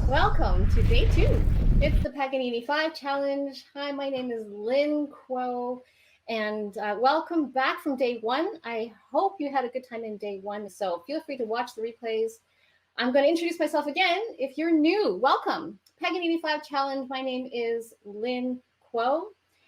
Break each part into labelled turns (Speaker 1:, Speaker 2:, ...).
Speaker 1: Welcome to day 2. It's the Paganini 5 challenge. Hi, my name is Lynn Kuo, and welcome back from day 1. I hope you had a good time in day 1, so feel free to watch the replays. I'm going to introduce myself again. If you're new, welcome. Paganini 5 challenge. My name is Lynn Kuo,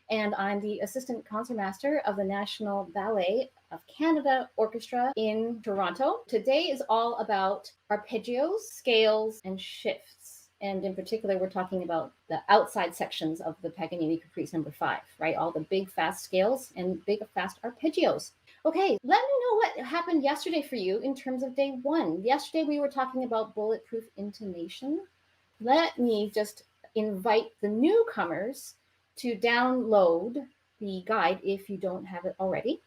Speaker 1: and I'm the assistant concertmaster of the National Ballet of Canada Orchestra in Toronto. Today is all about arpeggios, scales, and shifts. And in particular, we're talking about the outside sections of the Paganini Caprice No. 5, right? All the big, fast scales and big, fast arpeggios. Okay, let me know what happened yesterday for you in terms of day 1. Yesterday, we were talking about bulletproof intonation. Let me just invite the newcomers to download the guide if you don't have it already.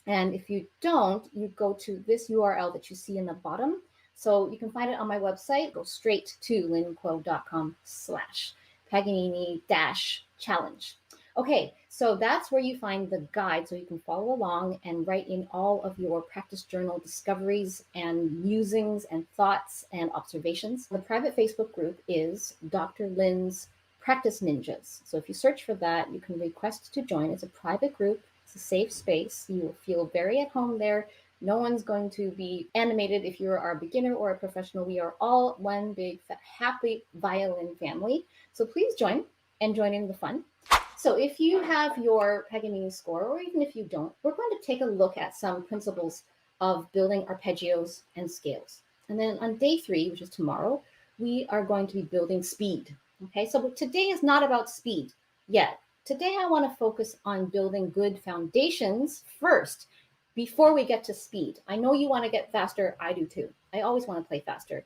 Speaker 1: And if you don't, you go to this URL that you see in the bottom. So you can find it on my website. Go straight to lynnkuo.com/Paganini-challenge. Okay, so that's where you find the guide so you can follow along and write in all of your practice journal discoveries and musings and thoughts and observations. The private Facebook group is Dr. Lynn's Practice Ninjas. So if you search for that, you can request to join. It's a private group. It's a safe space. You will feel very at home there. No one's going to be animated if you're a beginner or a professional. We are all one big, happy violin family. So please join and join in the fun. So if you have your Paganini score, or even if you don't, we're going to take a look at some principles of building arpeggios and scales. And then on day 3, which is tomorrow, we are going to be building speed. Okay, so today is not about speed yet. Today, I want to focus on building good foundations first before we get to speed. I know you want to get faster. I do too. I always want to play faster.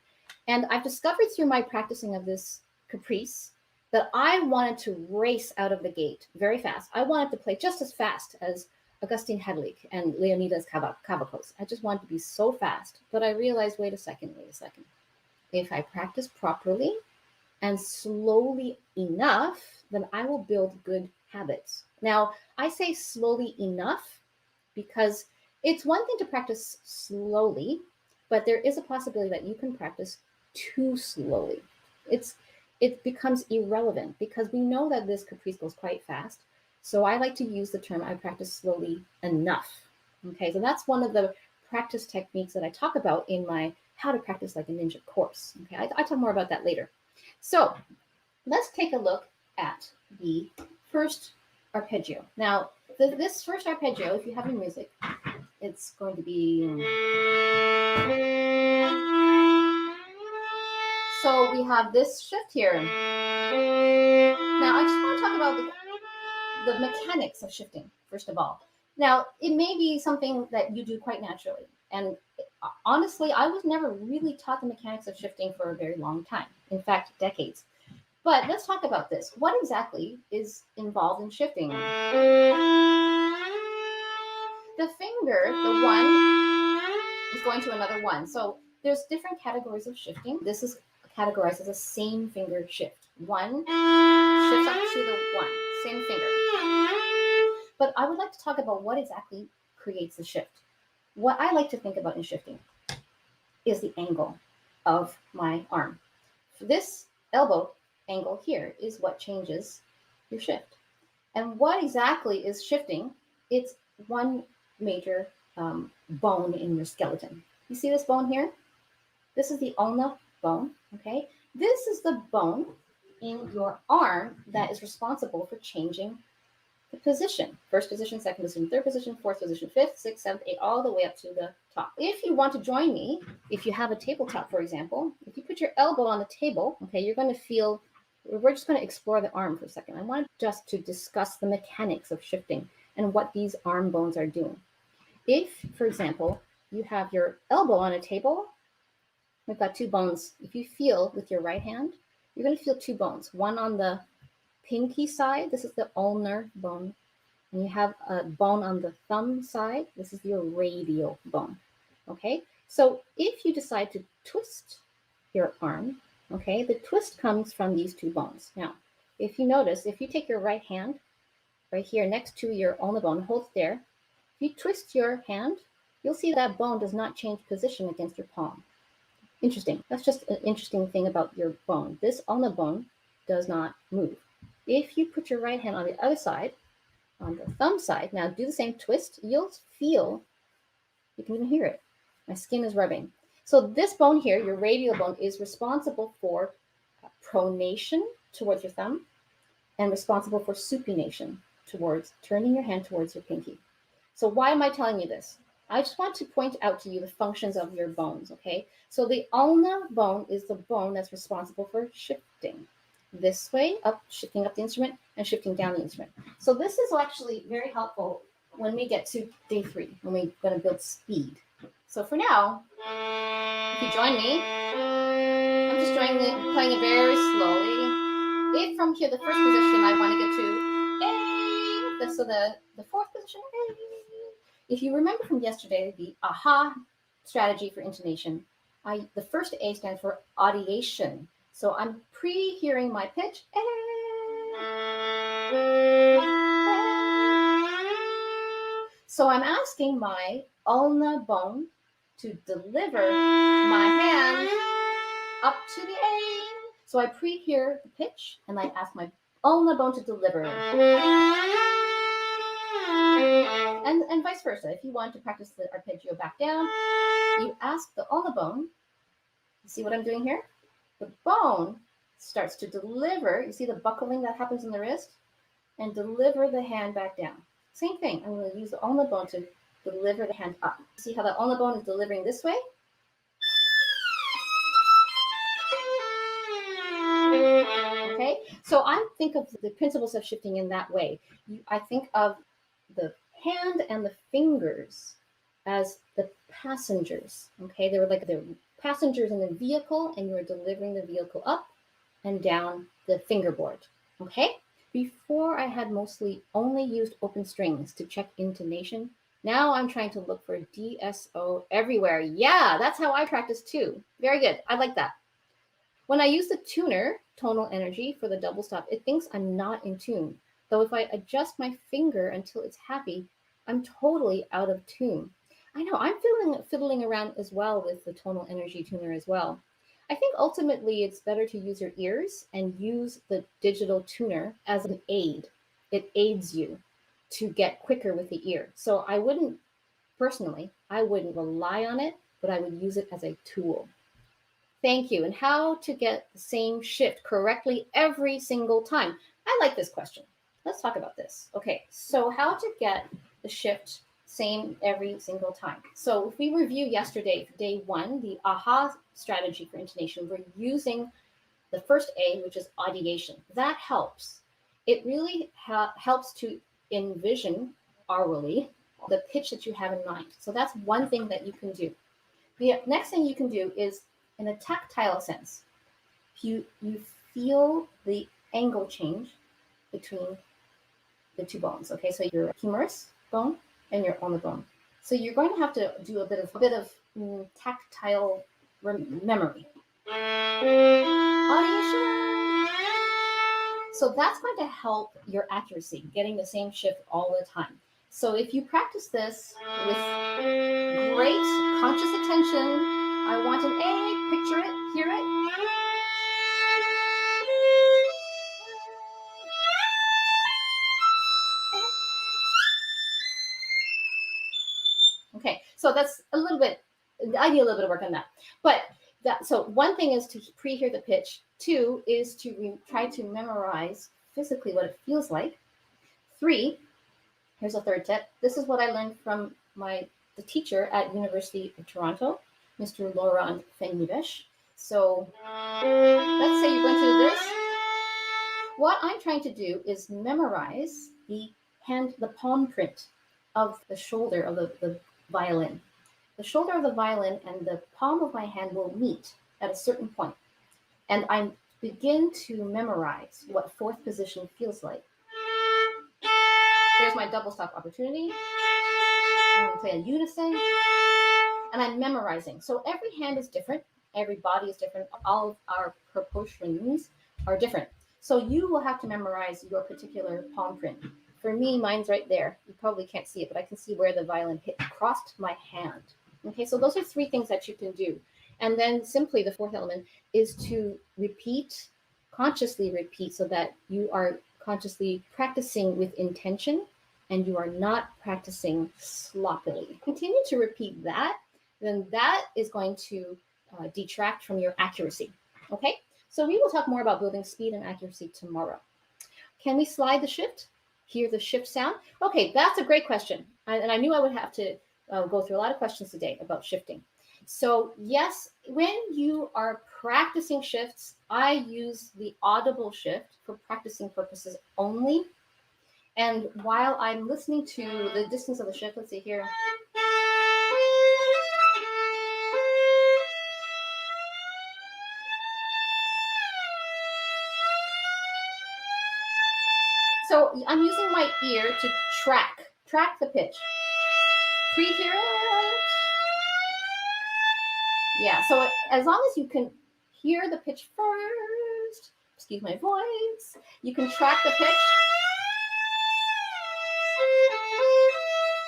Speaker 1: And I've discovered through my practicing of this caprice that I wanted to race out of the gate very fast. I wanted to play just as fast as Augustine Hedlich and Leonidas Kavakos. I just wanted to be so fast. But I realized, wait a second. If I practice properly and slowly enough, then I will build good habits. Now, I say slowly enough because it's one thing to practice slowly, but there is a possibility that you can practice too slowly. It becomes irrelevant because we know that this caprice goes quite fast. So I like to use the term I practice slowly enough. Okay, so that's one of the practice techniques that I talk about in my How to Practice Like a Ninja course. Okay, I talk more about that later. So let's take a look at the first arpeggio. Now, this first arpeggio, if you have your music, it's going to be... So we have this shift here. Now, I just want to talk about the mechanics of shifting, first of all. Now, it may be something that you do quite naturally. And honestly, I was never really taught the mechanics of shifting for a very long time. In fact, decades. But let's talk about this. What exactly is involved in shifting? The finger, the one, is going to another one. So there's different categories of shifting. This is categorized as a same finger shift. One shifts up to the one, same finger. But I would like to talk about what exactly creates the shift. What I like to think about in shifting is the angle of my arm. This elbow angle here is what changes your shift. And what exactly is shifting? It's one major bone in your skeleton. You see this bone here? This is the ulna bone, okay? This is the bone in your arm that is responsible for changing the position. First position, second position, third position, fourth position, fifth, sixth, seventh, eighth, all the way up to the top. If you want to join me, if you have a tabletop, for example, if you put your elbow on the table, okay, you're going to feel... We're just going to explore the arm for a second. I want just to discuss the mechanics of shifting and what these arm bones are doing. If, for example, you have your elbow on a table, we've got two bones. If you feel with your right hand, you're going to feel two bones. One on the pinky side, this is the ulnar bone. And you have a bone on the thumb side. This is your radial bone. Okay? So if you decide to twist your arm, okay, the twist comes from these two bones. Now, if you notice, if you take your right hand right here next to your ulna bone, hold it there. If you twist your hand, you'll see that bone does not change position against your palm. Interesting. That's just an interesting thing about your bone. This ulna bone does not move. If you put your right hand on the other side, on the thumb side, now do the same twist, you'll feel, you can even hear it. My skin is rubbing. So this bone here, your radial bone, is responsible for pronation towards your thumb and responsible for supination towards turning your hand towards your pinky. So why am I telling you this? I just want to point out to you the functions of your bones, okay? So the ulna bone is the bone that's responsible for shifting this way, up, shifting up the instrument, and shifting down the instrument. So this is actually very helpful when we get to day 3, when we're going to build speed. So for now, if you join me, I'm just playing it very slowly. If from here, the first position, I want to get to A, so the fourth position, A. If you remember from yesterday, the AHA strategy for intonation, the first A stands for audiation. So I'm pre-hearing my pitch. So I'm asking my ulna bone to deliver my hand up to the A. So I pre-hear the pitch and I ask my ulna bone to deliver. And vice versa. If you want to practice the arpeggio back down, you ask the ulna bone. You see what I'm doing here? The bone starts to deliver. You see the buckling that happens in the wrist? And deliver the hand back down. Same thing. I'm going to use the ulna bone to deliver the hand up. See how the ulna bone is delivering this way? Okay, so I think of the principles of shifting in that way. I think of the hand and the fingers as the passengers. Okay, they were like the passengers in the vehicle, and you were delivering the vehicle up and down the fingerboard. Okay, before I had mostly only used open strings to check intonation. Now I'm trying to look for DSO everywhere. Yeah, that's how I practice too. Very good. I like that. When I use the tuner, tonal energy, for the double stop, it thinks I'm not in tune. Though if I adjust my finger until it's happy, I'm totally out of tune. I know, I'm fiddling around as well with the tonal energy tuner as well. I think ultimately it's better to use your ears and use the digital tuner as an aid. It aids you to get quicker with the ear. So I wouldn't rely on it, but I would use it as a tool. Thank you. And how to get the same shift correctly every single time? I like this question. Let's talk about this. Okay, so how to get the shift same every single time. So if we review yesterday, day 1, the AHA strategy for intonation, we're using the first A, which is audiation. That helps. It really helps to envision aurally the pitch that you have in mind. So that's one thing that you can do. The next thing you can do is, in a tactile sense, you feel the angle change between the two bones. Okay, so your humerus bone and your ulna bone. So you're going to have to do a bit of tactile memory. Audiation. So that's going to help your accuracy, getting the same shift all the time. So if you practice this with great conscious attention, I want an A, picture it, hear it. Okay, so that's a little bit, I need a little bit of work on that. But so one thing is to pre-hear the pitch. 2 is to try to memorize physically what it feels like. 3, here's a third tip. This is what I learned from the teacher at University of Toronto, Mr. Laurent Fenivesh. So let's say you're going to do this. What I'm trying to do is memorize the palm print of the shoulder of the violin. The shoulder of the violin and the palm of my hand will meet at a certain point. And I begin to memorize what fourth position feels like. Here's my double stop opportunity. I'm going to play in unison. And I'm memorizing. So every hand is different. Every body is different. All of our proportions are different. So you will have to memorize your particular palm print. For me, mine's right there. You probably can't see it, but I can see where the violin crossed my hand. Okay, so those are 3 things that you can do. And then simply the fourth element is to repeat, consciously repeat, so that you are consciously practicing with intention and you are not practicing sloppily. Continue to repeat that, then that is going to detract from your accuracy. Okay, so we will talk more about building speed and accuracy tomorrow. Can we slide the shift? Hear the shift sound? Okay, that's a great question. And I knew I would have to go through a lot of questions today about shifting. So yes, when you are practicing shifts, I use the audible shift for practicing purposes only. And while I'm listening to the distance of the shift, let's see here. So I'm using my ear to track the pitch. Pre-hear it. Yeah, so as long as you can hear the pitch first, excuse my voice, you can track the pitch.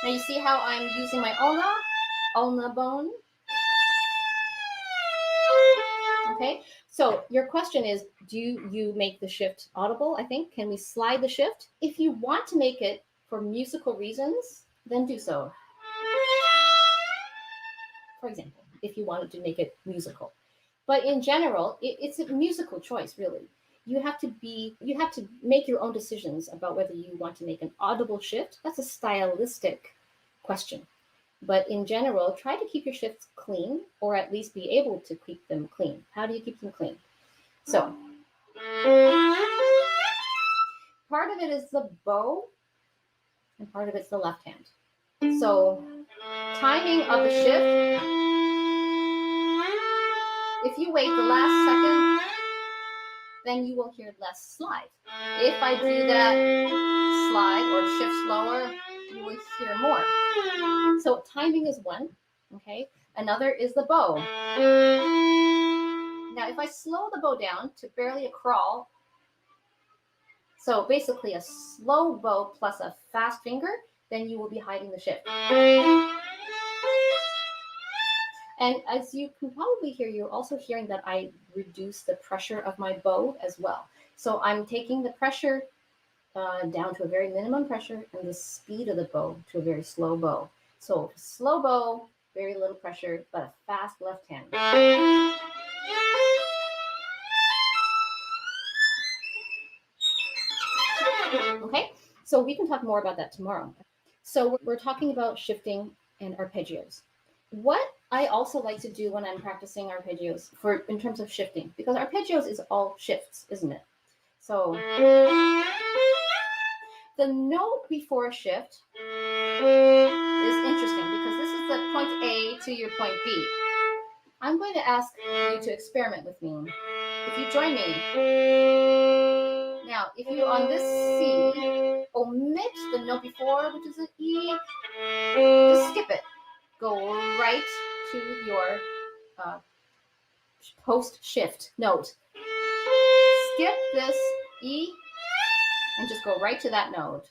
Speaker 1: Now you see how I'm using my ulna bone. Okay, so your question is, do you make the shift audible? I think. Can we slide the shift? If you want to make it for musical reasons, then do so. For example, if you wanted to make it musical. But in general, it's a musical choice, really. You have to make your own decisions about whether you want to make an audible shift. That's a stylistic question. But in general, try to keep your shifts clean, or at least be able to keep them clean. How do you keep them clean? So part of it is the bow, and part of it's the left hand. So timing of the shift, if you wait the last second, then you will hear less slide. If I do that slide or shift slower, you will hear more. So timing is one, okay? Another is the bow. Now, if I slow the bow down to barely a crawl, so basically a slow bow plus a fast finger, then you will be hiding the shift. And as you can probably hear, you're also hearing that I reduce the pressure of my bow as well. So I'm taking the pressure down to a very minimum pressure and the speed of the bow to a very slow bow. So slow bow, very little pressure, but a fast left hand. Okay, so we can talk more about that tomorrow. So we're talking about shifting and arpeggios. What I also like to do when I'm practicing arpeggios in terms of shifting, because arpeggios is all shifts, isn't it? So the note before a shift is interesting because this is the point A to your point B. I'm going to ask you to experiment with me. If you join me. Now, if you on this C, omit the note before, which is an E, just skip it. Go right to your post-shift note. Skip this E and just go right to that note.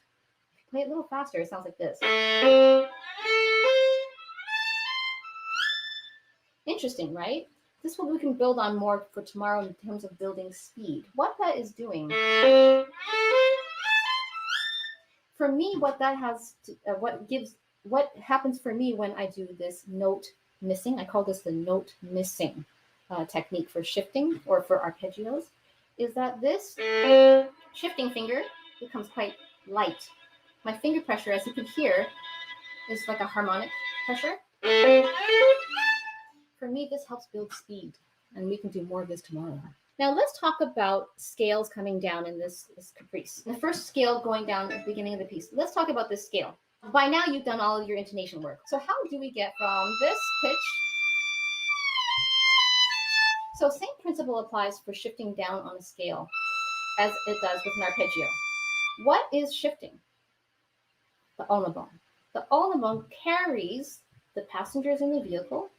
Speaker 1: If you play it a little faster, it sounds like this. Interesting, right? This is what we can build on more for tomorrow in terms of building speed. What that is doing. For me, what that has to, what happens for me when I do this note missing, I call this the note missing technique for shifting or for arpeggios, is that this shifting finger becomes quite light. My finger pressure, as you can hear, is like a harmonic pressure. For me, this helps build speed, and we can do more of this tomorrow. Now let's talk about scales coming down in this caprice. The first scale going down at the beginning of the piece. Let's talk about this scale. By now you've done all of your intonation work. So how do we get from this pitch? So same principle applies for shifting down on a scale as it does with an arpeggio. What is shifting? The ulna bone. The ulna bone carries the passengers in the vehicle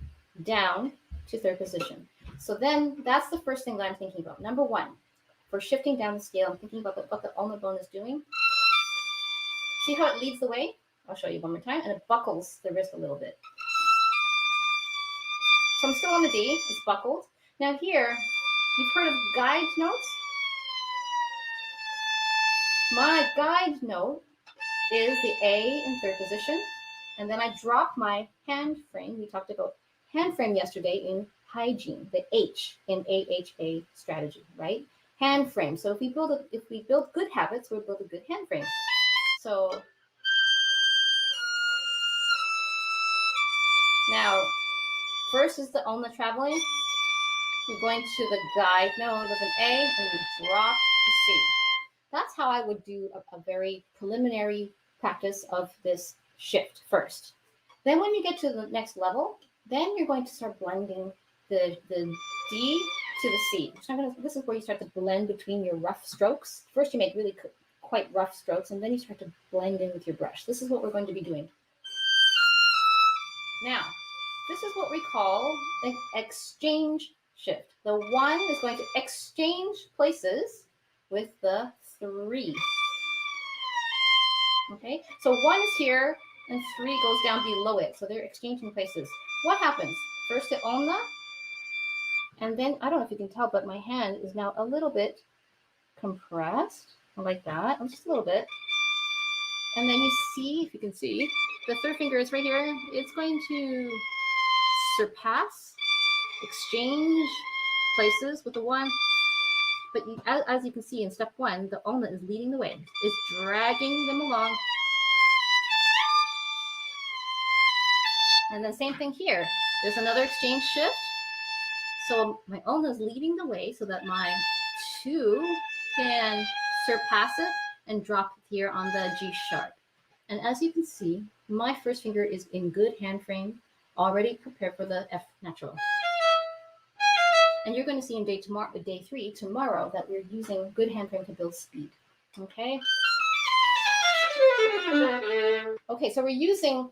Speaker 1: down to third position. So then that's the first thing that I'm thinking about. Number one, for shifting down the scale, I'm thinking about what the ulna bone is doing. See how it leads the way? I'll show you one more time. And it buckles the wrist a little bit. So I'm still on the D, it's buckled. Now here, you've heard of guide notes? My guide note is the A in third position, and then I drop my hand frame. We talked about hand frame yesterday in hygiene, the H in AHA strategy, right? Hand frame. So if we build good habits, we'll build a good hand frame. So now, first is the ulna traveling. We're going to the guide note with an A and we drop the C. That's how I would do a very preliminary practice of this shift first. Then when you get to the next level, then you're going to start blending the D to the C. This is where you start to blend between your rough strokes. First you make really quite rough strokes, and then you start to blend in with your brush. This is what we're going to be doing. Now, this is what we call an exchange shift. The 1 is going to exchange places with the 3. Okay, so 1 is here and 3 goes down below it. So they're exchanging places. What happens? First the ulna, and then, I don't know if you can tell, but my hand is now a little bit compressed, like that, just a little bit. And then you see, if you can see, the third finger is right here. It's going to surpass, exchange places with the 1. But as you can see in step 1, the ulna is leading the way. It's dragging them along. And the same thing here. There's another exchange shift. So my ulna is leading the way so that my 2 can surpass it and drop it here on the G sharp. And as you can see, my first finger is in good hand frame, already prepared for the F natural. And you're going to see in day 3 tomorrow that we're using good hand frame to build speed. Okay. Okay, so we're using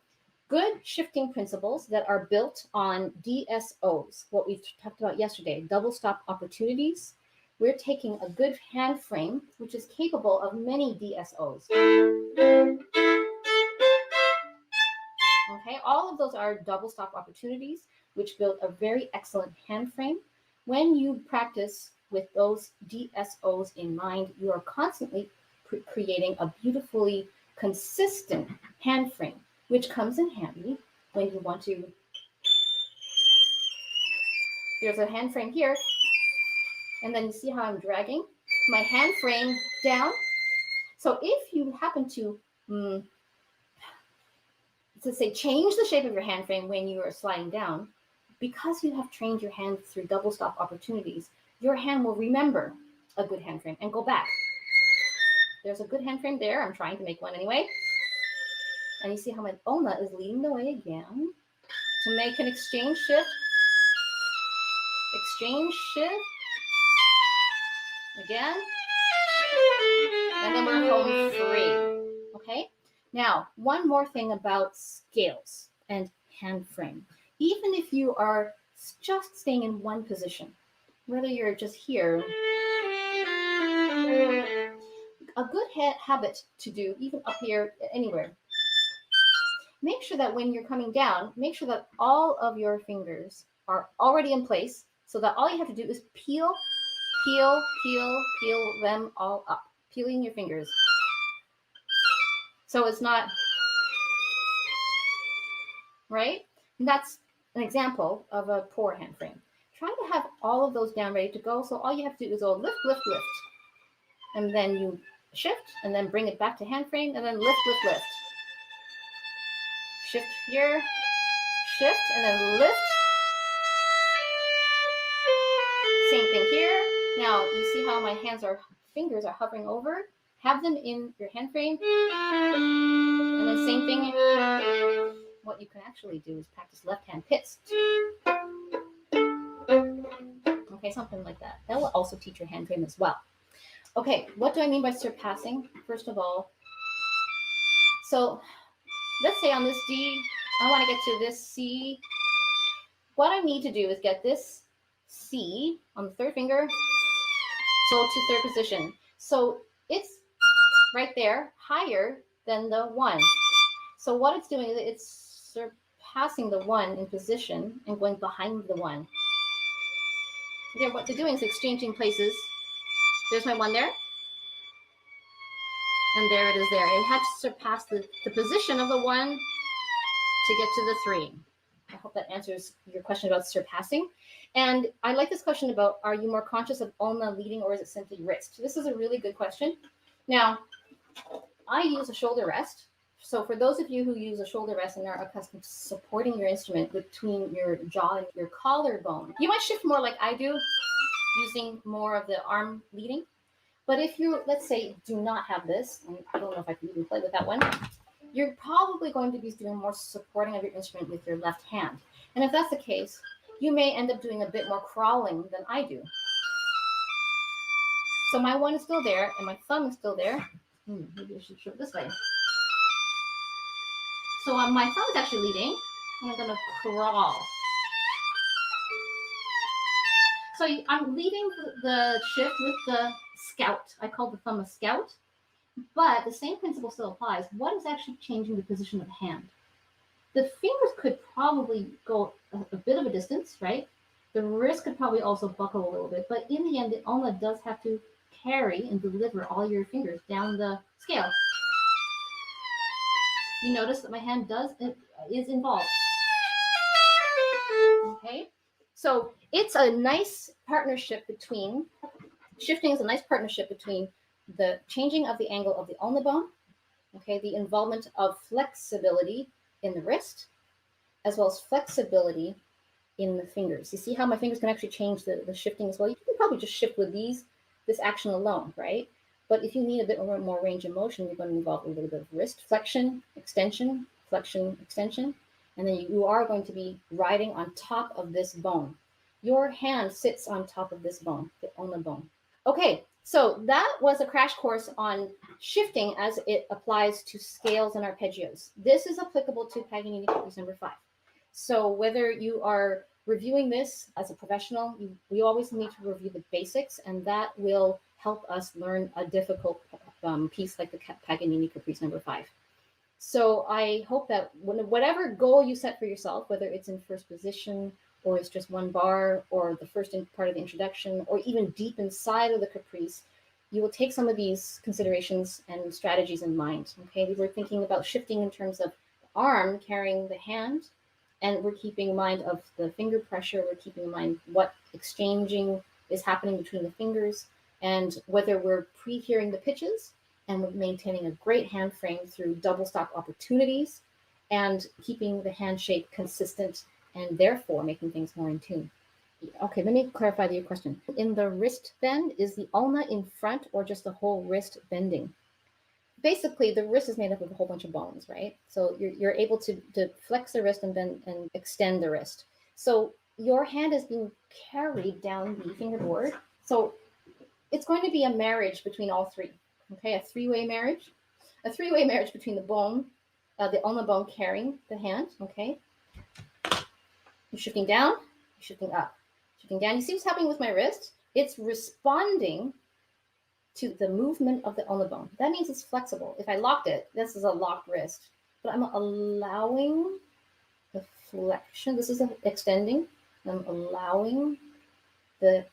Speaker 1: good shifting principles that are built on DSOs, what we talked about yesterday, double stop opportunities. We're taking a good hand frame, which is capable of many DSOs. Okay, all of those are double stop opportunities, which build a very excellent hand frame. When you practice with those DSOs in mind, you are constantly creating a beautifully consistent hand frame, which comes in handy when you want to. There's a hand frame here, and then you see how I'm dragging my hand frame down. So if you happen to, let's say, change the shape of your hand frame when you are sliding down, because you have trained your hand through double stop opportunities, your hand will remember a good hand frame and go back. There's a good hand frame there. I'm trying to make one anyway. And you see how my ulna is leading the way again to make an exchange shift. Exchange shift. Again. And then we're home free. Okay? Now, one more thing about scales and hand frame. Even if you are just staying in one position, whether you're just here, a good habit to do, even up here, anywhere, make sure that when you're coming down, make sure that all of your fingers are already in place, so that all you have to do is peel them all up, peeling your fingers. So it's not, right? And that's an example of a poor hand frame. Try to have all of those down ready to go. So all you have to do is go lift, lift, lift. And then you shift and then bring it back to hand frame and then lift, lift, lift. Shift here, shift, and then lift. Same thing here. Now you see how my fingers are hovering over. Have them in your hand frame. And then same thing. What you can actually do is practice left hand pits. Okay, something like that. That will also teach your hand frame as well. Okay, what do I mean by surpassing? First of all, so let's say on this D, I want to get to this C. What I need to do is get this C on the third finger, go to third position. So it's right there, higher than the 1. So what it's doing is it's surpassing the one in position and going behind the one. Again, what they're doing is exchanging places. There's my one there. And there it is there. It had to surpass the position of the one to get to the three. I hope that answers your question about surpassing. And I like this question about, are you more conscious of ulna leading or is it simply wrist? This is a really good question. Now, I use a shoulder rest. So for those of you who use a shoulder rest and are accustomed to supporting your instrument between your jaw and your collarbone, you might shift more like I do, using more of the arm leading. But if you, let's say, do not have this, and I don't know if I can even play with that one, you're probably going to be doing more supporting of your instrument with your left hand. And if that's the case, you may end up doing a bit more crawling than I do. So my one is still there, and my thumb is still there. Maybe I should show it this way. So my thumb is actually leading, and I'm going to crawl. So I'm leading the shift with the scout. I call the thumb a scout. But the same principle still applies. What is actually changing the position of the hand? The fingers could probably go a bit of a distance, right? The wrist could probably also buckle a little bit. But in the end, the ulna does have to carry and deliver all your fingers down the scale. You notice that my hand is involved. Okay? So it's a nice partnership between, shifting is a nice partnership between the changing of the angle of the ulna bone, okay, the involvement of flexibility in the wrist, as well as flexibility in the fingers. You see how my fingers can actually change the shifting as well? You can probably just shift with this action alone, right? But if you need a bit more range of motion, you're going to involve a little bit of wrist flexion, extension, and then you are going to be riding on top of this bone. Your hand sits on top of this bone, the ulna bone. Okay, so that was a crash course on shifting as it applies to scales and arpeggios. This is applicable to Paganini Caprice No. 5. So whether you are reviewing this as a professional, we always need to review the basics, and that will help us learn a difficult piece like the Paganini Caprice No. 5. So I hope that whatever goal you set for yourself, whether it's in first position, or it's just one bar, or the first part of the introduction, or even deep inside of the caprice, you will take some of these considerations and strategies in mind. Okay, we were thinking about shifting in terms of the arm carrying the hand, and we're keeping in mind of the finger pressure, we're keeping in mind what exchanging is happening between the fingers, and whether we're pre-hearing the pitches, and we're maintaining a great hand frame through double stop opportunities, and keeping the hand shape consistent, and therefore making things more in tune. Okay, let me clarify your question. In the wrist bend, is the ulna in front or just the whole wrist bending? Basically, the wrist is made up of a whole bunch of bones, right? So you're able to flex the wrist and bend and extend the wrist. So your hand is being carried down the fingerboard. So it's going to be a marriage between all three, okay? A three-way marriage between the bone, the ulna bone carrying the hand, okay? You're shifting down, you're shifting up, shifting down. You see what's happening with my wrist? It's responding to the movement of the ulna bone. That means it's flexible. If I locked it, this is a locked wrist, but I'm allowing the flexion. This is extending. I'm allowing the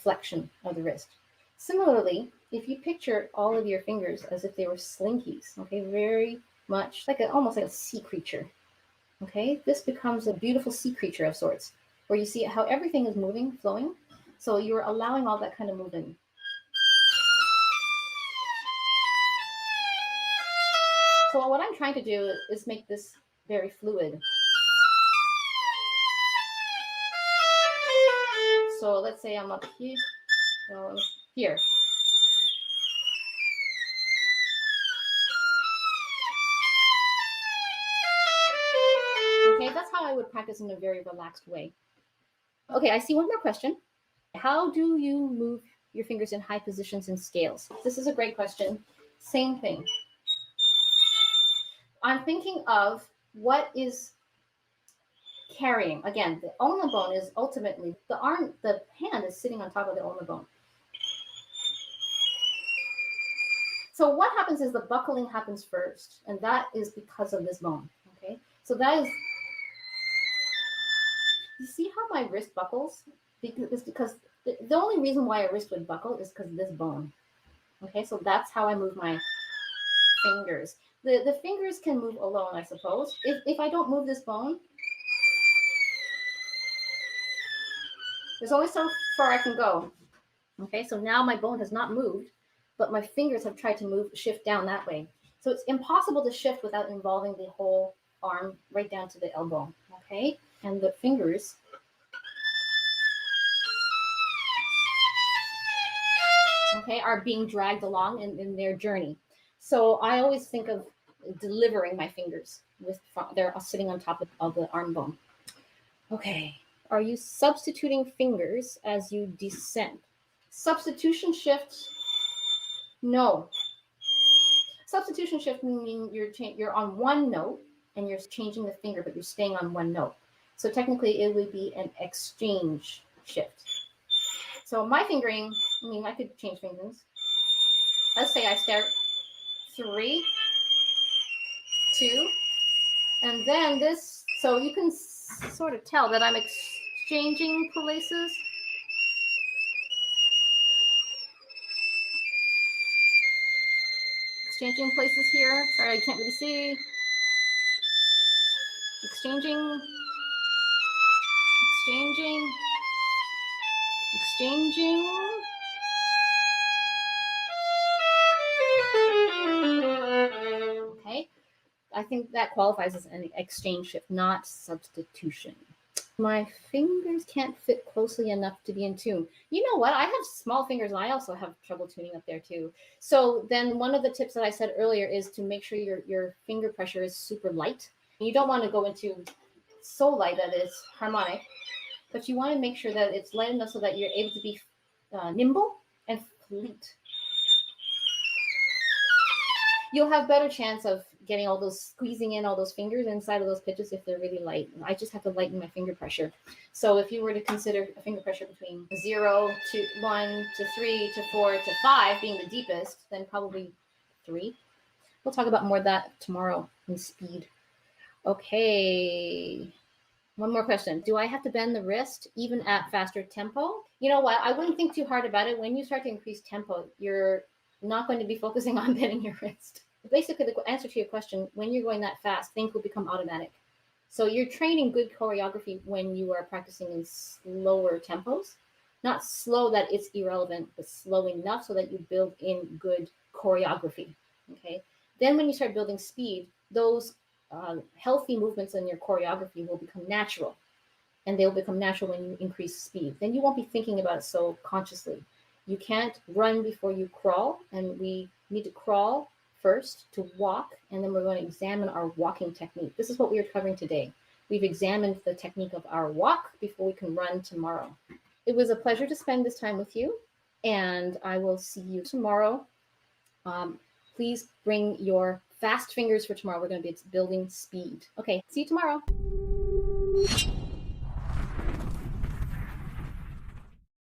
Speaker 1: flexion of the wrist. Similarly, if you picture all of your fingers as if they were slinkies, okay, very much like almost like a sea creature. Okay, this becomes a beautiful sea creature of sorts, where you see how everything is moving, flowing. So you're allowing all that kind of movement. So what I'm trying to do is make this very fluid. So let's say I'm up here, here. Okay, that's how I would practice in a very relaxed way. Okay, I see one more question. How do you move your fingers in high positions in scales? This is a great question. Same thing. I'm thinking of what is carrying. Again, the ulna bone is ultimately, the hand is sitting on top of the ulna bone. So what happens is the buckling happens first, and that is because of this bone, okay? So that is You see how my wrist buckles? Because the only reason why a wrist would buckle is because of this bone. Okay, so that's how I move my fingers. The fingers can move alone, I suppose. If I don't move this bone, there's only so far I can go. Okay, so now my bone has not moved, but my fingers have tried to shift down that way. So it's impossible to shift without involving the whole arm right down to the elbow. Okay, and the fingers are being dragged along in their journey. So I always think of delivering my fingers they're sitting on top of the arm bone. Okay, are you substituting fingers as you descend? Substitution shift, no. Substitution shift meaning you're on one note and you're changing the finger, but you're staying on one note. So technically it would be an exchange shift. So my fingering, I could change fingers. Let's say I start 3, 2, and then this, so you can sort of tell that I'm exchanging places. Exchanging places here. Sorry, I can't really see. Exchanging. Okay, I think that qualifies as an exchange shift, not substitution. My fingers can't fit closely enough to be in tune. You know what? I have small fingers and I also have trouble tuning up there too. So then one of the tips that I said earlier is to make sure your finger pressure is super light. You don't want to go into so light that it's harmonic, but you want to make sure that it's light enough so that you're able to be nimble and fleet. You'll have better chance of getting squeezing in all those fingers inside of those pitches if they're really light. I just have to lighten my finger pressure. So if you were to consider a finger pressure between 0 to 1 to 3 to 4 to 5 being the deepest, then probably 3. We'll talk about more of that tomorrow in speed. Okay. One more question. Do I have to bend the wrist even at faster tempo? You know what? I wouldn't think too hard about it. When you start to increase tempo, you're not going to be focusing on bending your wrist. Basically, the answer to your question, when you're going that fast, things will become automatic. So you're training good choreography when you are practicing in slower tempos. Not slow that it's irrelevant, but slow enough so that you build in good choreography. Okay. Then when you start building speed, those healthy movements in your choreography will become natural. And they'll become natural when you increase speed. Then you won't be thinking about it so consciously. You can't run before you crawl, and we need to crawl first to walk, and then we're going to examine our walking technique. This is what we are covering today. We've examined the technique of our walk before we can run tomorrow. It was a pleasure to spend this time with you, and I will see you tomorrow. Please bring your fast fingers for tomorrow. We're going to be building speed. Okay, see you tomorrow.